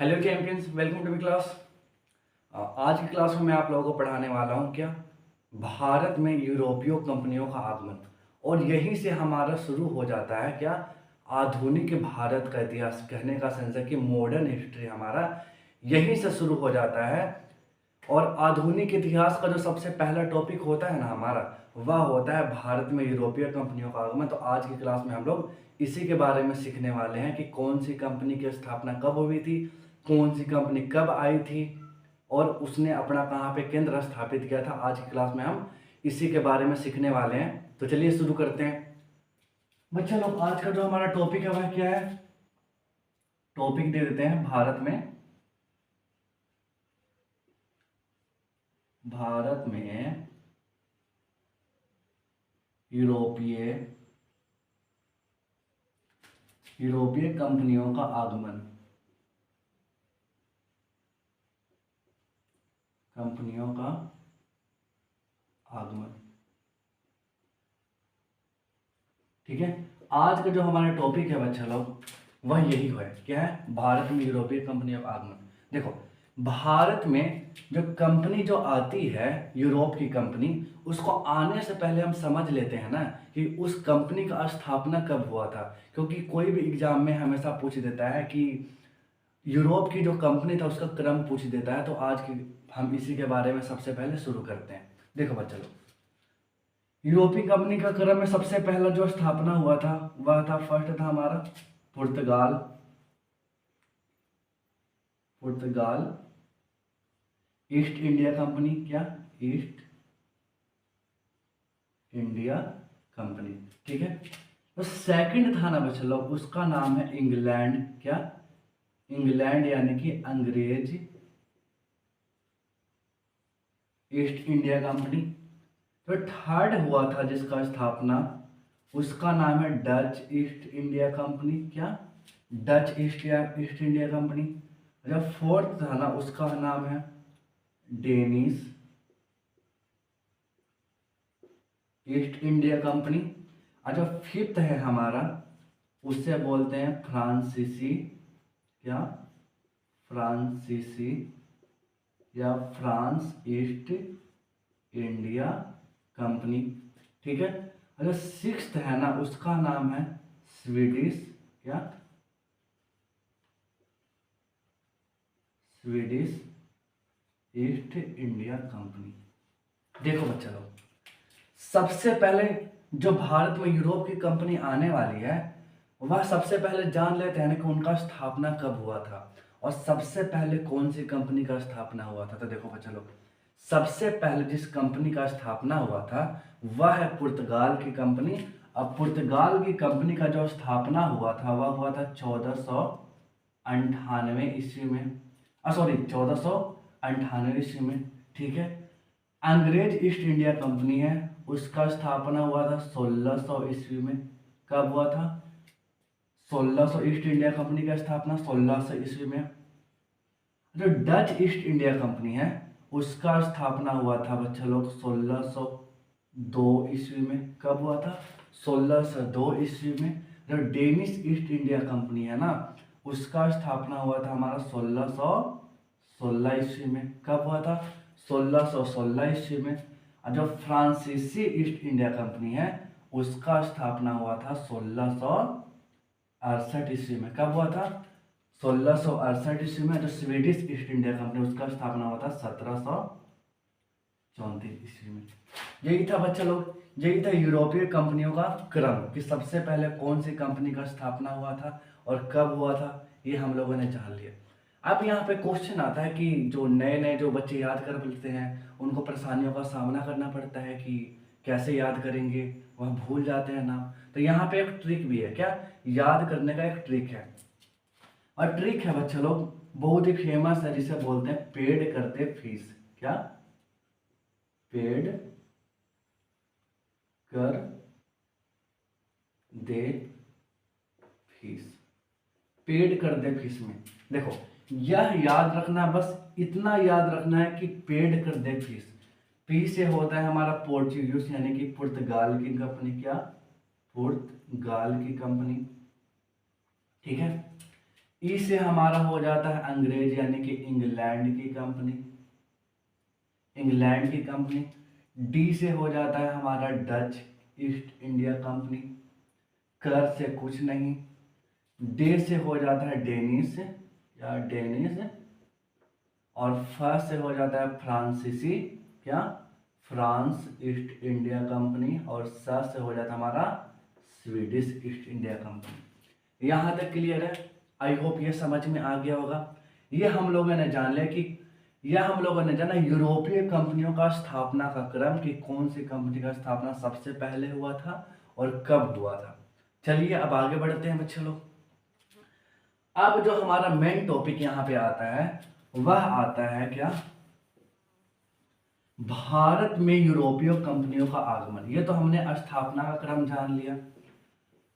Hello champions, welcome to my class. आज की class में मैं आप लोगों को पढ़ाने वाला हूं क्या भारत में यूरोपीय कंपनियों का आगमन। और यहीं से हमारा शुरू हो जाता है क्या आधुनिक भारत का इतिहास। कहने का सेंस है कि मॉडर्न हिस्ट्री हमारा यहीं से शुरू हो जाता है। और आधुनिक इतिहास का जो सबसे पहला टॉपिक होता है ना हमारा, वह होता है भारत में यूरोपीय कंपनियों का आगमन। तो आज की क्लास में हम लोग इसी के बारे में सीखने वाले हैं कि कौन सी कंपनी की स्थापना कब हुई थी, कौन सी कंपनी कब आई थी और उसने अपना कहाँ पे केंद्र स्थापित किया था। आज की क्लास में हम इसी के बारे में सीखने वाले हैं। तो चलिए शुरू करते हैं। बच्चा लोग, आज का जो हमारा टॉपिक है वह क्या है? टॉपिक दे देते हैं भारत में यूरोपीय यूरोपीय कंपनियों का आगमन। कंपनियों का आगमन, ठीक है। आज का जो हमारा टॉपिक है बच्चा लोग, वह यही है। क्या है? भारत में यूरोपीय कंपनियों का आगमन। देखो, भारत में जो कंपनी जो आती है, यूरोप की कंपनी, उसको आने से पहले हम समझ लेते हैं ना कि उस कंपनी का स्थापना कब हुआ था। क्योंकि कोई भी एग्जाम में हमेशा पूछ देता है कि यूरोप की जो कंपनी था उसका क्रम पूछ देता है। तो आज की हम इसी के बारे में सबसे पहले शुरू करते हैं। देखो बच्चा लोग, यूरोपीय कंपनी का क्रम में सबसे पहला जो स्थापना हुआ था वह था, फर्स्ट था हमारा पुर्तगाल। पुर्तगाल ईस्ट इंडिया कंपनी। क्या? ईस्ट इंडिया कंपनी, ठीक है। तो सेकंड था ना बच्चा लोग, उसका नाम है इंग्लैंड। क्या? इंग्लैंड यानी कि अंग्रेज ईस्ट इंडिया कंपनी। तो थर्ड हुआ था जिसका स्थापना, उसका नाम है डच ईस्ट इंडिया कंपनी। क्या? Dutch east India company. जब फोर्थ था ना, उसका नाम है डेनिश ईस्ट इंडिया कंपनी। और जो फिफ्थ है हमारा, उससे बोलते हैं फ्रांसीसी। क्या? फ्रांसीसी या फ्रांस ईस्ट इंडिया कंपनी, ठीक है। अगर सिक्स्थ है ना, उसका नाम है स्वीडिश। क्या? Swedish east India company. देखो बच्चा लोग, सबसे पहले जो भारत में यूरोप की कंपनी आने वाली है, वह सबसे पहले जान लेते हैं कि उनका स्थापना कब हुआ था और सबसे पहले कौन सी कंपनी का स्थापना हुआ था। तो देखो बच्चा लोग, सबसे पहले जिस कंपनी का स्थापना हुआ था वह है पुर्तगाल की कंपनी। अब पुर्तगाल की कंपनी का जो स्थापना हुआ था वह हुआ था 1498 ईस्वी में। सॉरी, 1498 ईस्वी में, ठीक है। अंग्रेज ईस्ट इंडिया कंपनी है, उसका स्थापना हुआ था 1600 ईस्वी में। कब हुआ था? 1600। ईस्ट इंडिया कंपनी का स्थापना 1600 ईस्वी में। जो डच ईस्ट इंडिया कंपनी है, उसका स्थापना हुआ था बच्चा लोग 1602 ईस्वी में। कब हुआ था? 1602 ईस्वी में। जो डेनिश ईस्ट इंडिया कंपनी है ना, उसका स्थापना हुआ था हमारा 1616 ईस्वी में। कब हुआ था? 1616 ईस्वी में। और जो फ्रांसीसी ईस्ट इंडिया कंपनी है, उसका स्थापना हुआ था 1668 ईस्वी में। कब हुआ था? 1668 ईस्वी में। जो स्वीडिश ईस्ट इंडिया कंपनी, उसका स्थापना हुआ था 1734 ईस्वी में। यही था बच्चा लोग, यही था यूरोपीय कंपनियों का क्रम कि सबसे पहले कौन सी कंपनी का स्थापना हुआ था और कब हुआ था। ये हम लोगों ने जान लिया। अब यहाँ पे क्वेश्चन आता है कि जो नए नए जो बच्चे याद कर लेते हैं, उनको परेशानियों का सामना करना पड़ता है कि कैसे याद करेंगे, वह भूल जाते हैं नाम। तो यहाँ पे एक ट्रिक भी है। क्या? याद करने का एक ट्रिक है। और ट्रिक है बच्चे लोग, बहुत ही फेमस है, जिसे बोलते हैं पेड कर दे फीस। क्या? पेड कर दे फीस। पेड कर दे फीस में देखो, यह याद रखना, बस इतना याद रखना है कि पेड कर दे फीस। पी से होता है हमारा पोर्चुगीज यानी कि पुर्तगाल की कंपनी। क्या? पुर्तगाल की कंपनी, ठीक है। ई से हमारा हो जाता है अंग्रेज यानी कि इंग्लैंड की कंपनी, इंग्लैंड की कंपनी। डी से हो जाता है हमारा डच ईस्ट इंडिया कंपनी, कर से कुछ नहीं। डे से हो जाता है डेनिस या डेनिस, और फ से हो जाता है फ्रांसीसी, क्या, फ्रांस ईस्ट इंडिया कंपनी, और स से हो जाता है हमारा स्वीडिश ईस्ट इंडिया कंपनी। यहाँ तक क्लियर है? आई होप ये समझ में आ गया होगा। ये हम लोगों ने जान लिया कि यह हम लोगों ने जाना यूरोपीय कंपनियों का स्थापना का क्रम, कि कौन सी कंपनी का स्थापना सबसे पहले हुआ था और कब हुआ था। चलिए अब आगे बढ़ते हैं बच्चे लोग। अब जो हमारा मेन टॉपिक यहाँ पे आता है वह आता है क्या, भारत में यूरोपीय कंपनियों का आगमन। ये तो हमने स्थापना का क्रम जान लिया।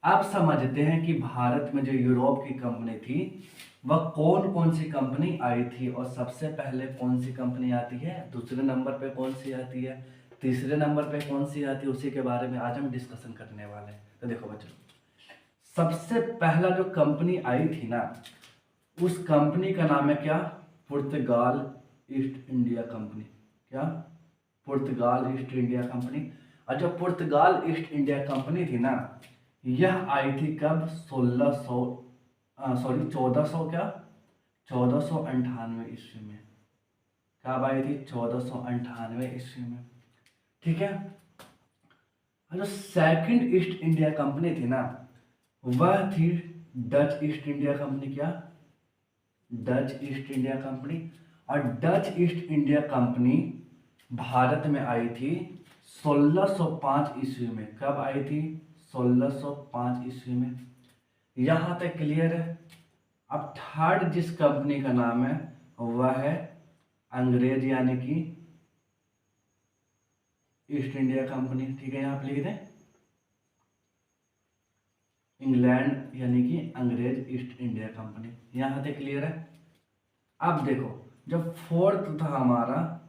अब समझते हैं कि भारत में जो यूरोप की कंपनी थी वह कौन कौन सी कंपनी आई थी, और सबसे पहले कौन सी कंपनी आती है, दूसरे नंबर पे कौन सी आती है, तीसरे नंबर पे कौन सी आती है, उसी के बारे में आज हम डिस्कशन करने वाले हैं। तो देखो बच्चों, सबसे पहला जो कंपनी आई थी ना, उस कंपनी का नाम है क्या, पुर्तगाल ईस्ट इंडिया कंपनी। क्या, पुर्तगाल ईस्ट इंडिया कंपनी। और जो पुर्तगाल ईस्ट इंडिया कंपनी थी ना, यह आई थी कब, 1498 क्या, 1498 ईस्वी में। कब आई थी, 1498 ईस्वी में। ठीक है। और जो सेकंड ईस्ट इंडिया कंपनी थी ना, वह थी डच ईस्ट इंडिया कंपनी। क्या, डच ईस्ट इंडिया कंपनी। और Dutch east India company Bharat में आई थी 1605 ईस्वी में। कब आई थी, 1605 ईस्वी में। यहां तक क्लियर है? अब थर्ड जिस कंपनी का नाम है वह है अंग्रेज यानी कि ईस्ट इंडिया कंपनी। ठीक है, यहां पर लिख दें इंग्लैंड यानी कि अंग्रेज ईस्ट इंडिया कंपनी। यहां तक क्लियर है? अब देखो, जब फोर्थ था हमारा,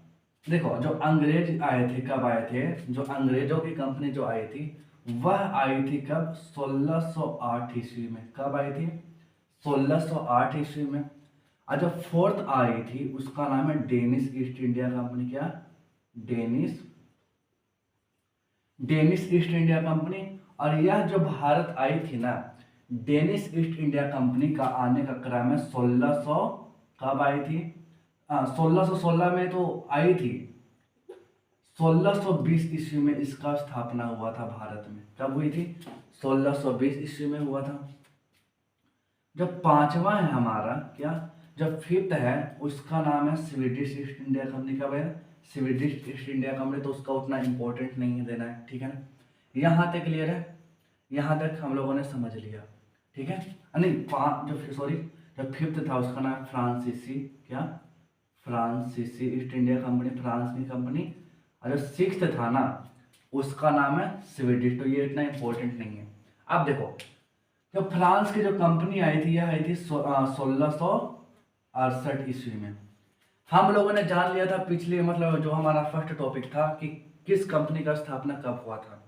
देखो जो अंग्रेज आए थे, कब आए थे, जो अंग्रेजों की कंपनी जो आई थी वह आई थी कब, 1608 ईस्वी में। कब आई थी, 1608 ईस्वी में। और जो फोर्थ आई थी उसका नाम है डेनिस ईस्ट इंडिया कंपनी। क्या, Danish Danish East India Company. और यह जो भारत आई थी ना, डेनिस ईस्ट इंडिया कंपनी का आने का क्रम है 1600, कब आई थी, 1616 में तो आई थी, 1620 ईस्वी में इसका स्थापना हुआ था भारत में। कब हुई थी, 1620 ईस्वी में हुआ था। जो पांचवा है हमारा, क्या, जो फिफ्थ है उसका नाम है स्वीडिश ईस्ट इंडिया कंपनी। कब है, स्वीडिश ईस्ट इंडिया कंपनी। तो उसका उतना इंपॉर्टेंट नहीं है देना है। ठीक है ना, यहाँ तक क्लियर है? यहाँ तक हम लोगों ने समझ लिया। ठीक है, नहीं जो फिफ्थ था उसका नाम फ्रांसीसी, क्या, फ्रांसीसी ईस्ट इंडिया कंपनी, फ्रांस की कंपनी। और जो सिक्स्थ था ना उसका नाम है स्वीडिश। तो ये इतना इंपॉर्टेंट नहीं है। अब देखो, जो फ्रांस की जो कंपनी आई थी यह आई थी 1668 ईस्वी में। हम लोगों ने जान लिया था पिछले, मतलब जो हमारा फर्स्ट टॉपिक था कि किस कंपनी का स्थापना कब हुआ था।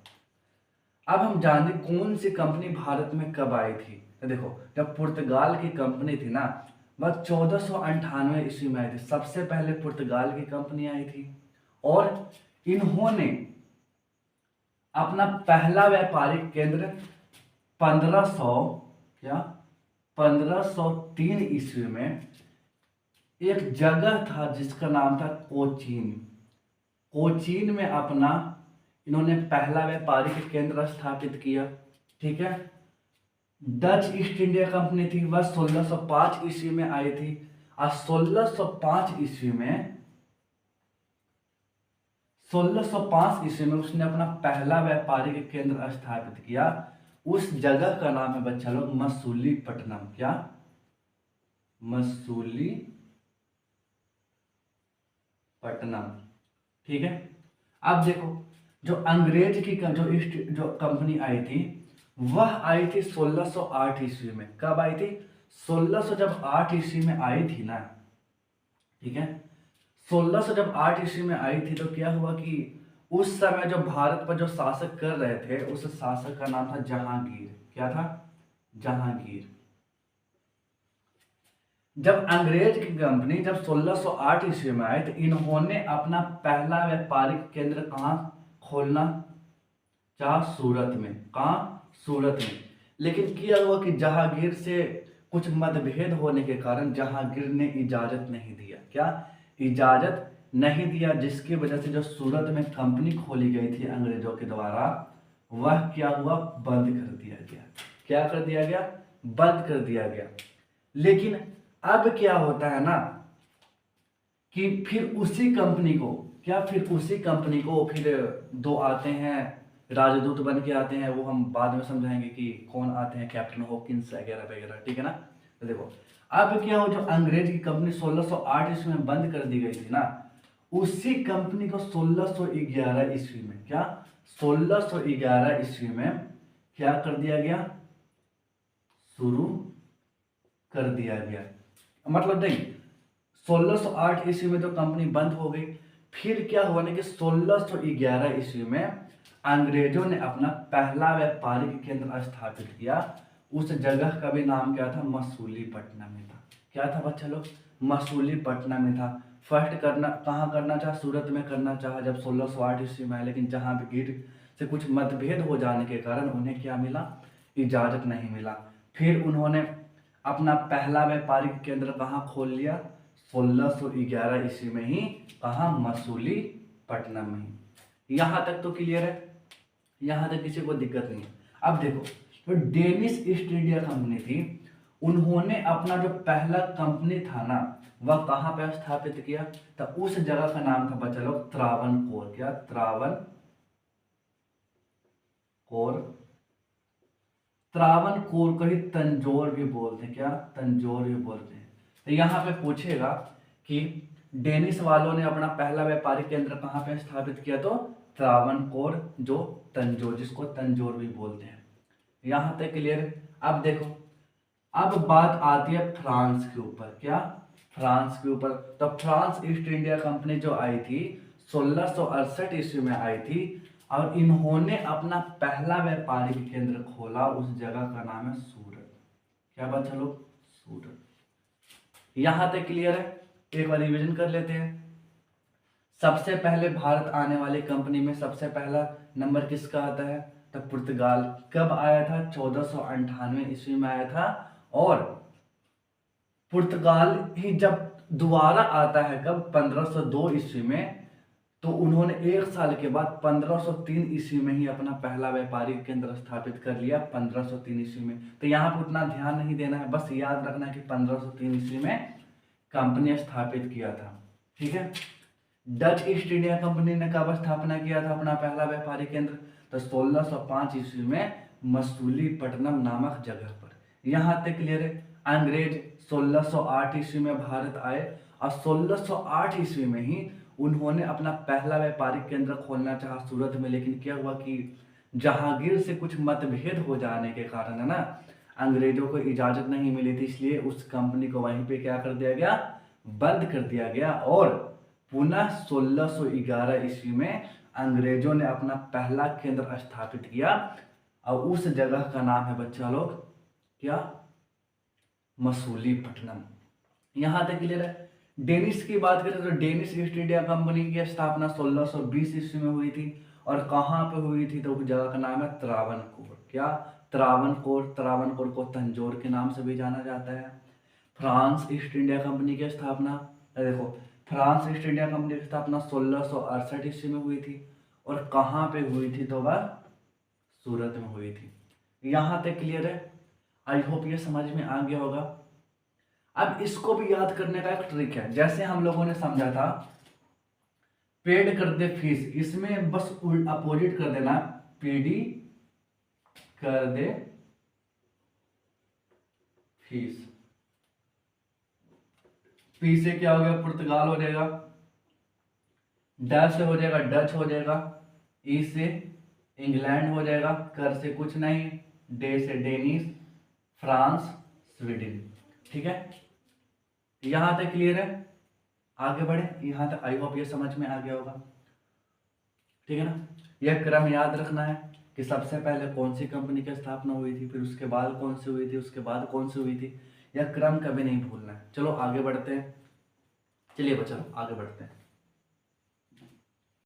अब हम जानते कौन सी कंपनी भारत में कब आई थी। तो देखो, जब पुर्तगाल की कंपनी थी ना वह 1498 ईस्वी में आई थी। सबसे पहले पुर्तगाल की कंपनी आई थी और इन्होंने अपना पहला व्यापारिक केंद्र 1500 क्या 1503 ईस्वी में एक जगह था जिसका नाम था कोचीन। कोचीन में अपना इन्होंने पहला व्यापारिक केंद्र स्थापित किया। ठीक है, डच ईस्ट इंडिया कंपनी थी वह 1605 ईस्वी में आई थी। और 1605 ईस्वी में उसने अपना पहला व्यापारिक केंद्र स्थापित किया। उस जगह का नाम है बच्चा लोग मसूलीपट्टनम। क्या, मसूलीपट्टनम। ठीक है, अब देखो, जो अंग्रेज की जो कंपनी आई थी वह आई थी 1608 ईस्वी में। कब आई थी, 1600 जब 8 ईस्वी में आई थी ना, ठीक है, 1600 जब 8 ईस्वी में आई थी तो क्या हुआ कि उस समय जो भारत पर जो शासक कर रहे थे उस शासक का नाम था जहांगीर। क्या था, जहांगीर। जब अंग्रेज की कंपनी जब 1608 ईस्वी में आई तो इन्होंने अपना पहला व्यापारिक केंद्र कहाँ खोलना चाहा? सूरत में। कहाँ? सूरत में। लेकिन क्या हुआ कि जहांगीर से कुछ मतभेद होने के कारण जहांगीर ने इजाजत नहीं दिया। क्या? इजाजत नहीं दिया, जिसकी वजह से जो सूरत में कंपनी खोली गई थी अंग्रेजों के द्वारा, वह क्या हुआ? बंद कर दिया गया। क्या कर दिया गया? बंद कर दिया गया। लेकिन अब क्या होता है ना कि फिर उसी कंपनी को फिर दो आते हैं, राजदूत बन के आते हैं। वो हम बाद में समझाएंगे कि कौन आते हैं, कैप्टन हॉकिंस वगैरह वगैरह, ठीक है ना। तो देखो अब क्या हो, जो अंग्रेज की कंपनी 1608 ईस्वी में बंद कर दी गई थी ना, उसी कंपनी को 1611 ईस्वी में, क्या 1611 ईस्वी में क्या कर दिया गया? शुरू कर दिया गया। मतलब नहीं, 1608 ईस्वी में तो कंपनी बंद हो गई, फिर क्या हुआ ना कि 1611 ईस्वी में अंग्रेजों ने अपना पहला व्यापारिक केंद्र स्थापित किया। उस जगह का भी नाम क्या था? मसूलीपट्टनम में था। क्या था बच्चा लोग? मसूलीपट्टनम में था। फर्स्ट करना कहाँ करना चाहा? सूरत में करना चाहा जब 1608 ईस्वी में आए, लेकिन जहाँ गिर से कुछ मतभेद हो जाने के कारण उन्हें क्या मिला? इजाजत नहीं मिला। फिर उन्होंने अपना पहला व्यापारिक केंद्र कहाँ खोल लिया? 1611 ईस्वी में ही। कहाँ? मसूलीपट्टनम में ही। यहाँ तक तो क्लियर है, यहाँ तक किसी को दिक्कत नहीं है। अब देखो, तो डेनिश ईस्ट इंडिया कंपनी थी, उन्होंने अपना जो पहला कंपनी था ना, वह कहाँ पे स्थापित किया? तो उस जगह का नाम था बच्चा लोग त्रावणकोर। क्या? त्रावणकोर को ही तंजौर भी बोलते हैं। क्या? तंजौर भी बोलते हैं। तो यहाँ पे पूछेगा कि डेनिश वालों ने अपना पहला व्यापारिक केंद्र कहाँ पे स्थापित किया? तो त्रावणकोर, जो तंजौर, जिसको तंजौर भी बोलते हैं। यहाँ तक क्लियर है। अब देखो, अब बात आती है फ्रांस के ऊपर। क्या? फ्रांस के ऊपर। तो फ्रांस ईस्ट इंडिया कंपनी जो आई थी 1668 ईस्वी में आई थी, और इन्होंने अपना पहला व्यापारिक केंद्र खोला। उस जगह का नाम है सूरत। क्या बच्चा लोग? सूरत। यहां तक क्लियर है। एक बार रिवीजन कर लेते हैं। सबसे पहले भारत आने वाली कंपनी में सबसे पहला नंबर किसका आता है? तो पुर्तगाल। कब आया था? 1498 ईस्वी में आया था। और पुर्तगाल ही जब दोबारा आता है कब? 1502 ईस्वी में। तो उन्होंने एक साल के बाद 1503 ईस्वी में ही अपना पहला व्यापारिक केंद्र स्थापित कर लिया। 1503 ईस्वी में। तो यहाँ पर उतना ध्यान नहीं देना है, बस याद रखना है कि 1503 ईस्वी में कंपनी स्थापित किया था। ठीक है। डच ईस्ट इंडिया कंपनी ने कब स्थापना किया था अपना पहला व्यापारिक केंद्र? तो 1605 ईस्वी में मसूलीपट्टनम नामक जगह पर। यहाँ तक क्लियर है। अंग्रेज 1608 ईस्वी में भारत आए, और 1608 ईस्वी में ही उन्होंने अपना पहला व्यापारिक केंद्र खोलना चाहा सूरत में। लेकिन क्या हुआ कि जहांगीर से कुछ मतभेद हो जाने के कारण, है ना, अंग्रेजों को इजाजत नहीं मिली थी, इसलिए उस कंपनी को वहीं पे क्या कर दिया गया? बंद कर दिया गया। और पुनः 1611 ईस्वी में अंग्रेजों ने अपना पहला केंद्र स्थापित किया, और उस जगह का नाम है बच्चा लोग क्या? मसूलीपट्टनम। यहां तक क्लियर है। डेनिश की बात करें तो डेनिश ईस्ट इंडिया कंपनी की स्थापना 1620 ईस्वी में हुई थी। और कहां पे हुई थी? तो उस जगह का नाम है त्रावणकोर। क्या? त्रावणकोर। त्रावणकोर को तंजौर के नाम से भी जाना जाता है। फ्रांस ईस्ट इंडिया कंपनी की स्थापना, देखो, फ्रांस ईस्ट इंडिया कंपनी की स्थापना 1668 ईस्वी में हुई थी। और कहाँ पे हुई थी? तो वह सूरत में हुई थी। यहाँ तक क्लियर है। आई होप ये समझ में आ गया होगा। अब इसको भी याद करने का एक ट्रिक है। जैसे हम लोगों ने समझा था पेड कर दे फीस, इसमें बस अपोजिट कर देना, पीडी कर दे फीस। पी से क्या हो गया? पुर्तगाल हो जाएगा। डच से हो जाएगा डच हो जाएगा। ई से इंग्लैंड हो जाएगा। कर से कुछ नहीं। डे से डेनिश। France, Sweden. ठीक है। यहां तक क्लियर है। आगे बढ़े। यहां तक आई होप ये समझ में आ गया होगा। ठीक है ना। यह क्रम याद रखना है कि सबसे पहले कौन सी कंपनी की स्थापना हुई थी, फिर उसके बाद कौन सी हुई थी, उसके बाद कौन सी हुई थी। या क्रम कभी नहीं भूलना है। चलो आगे बढ़ते हैं, चलिए बच्चों आगे बढ़ते हैं।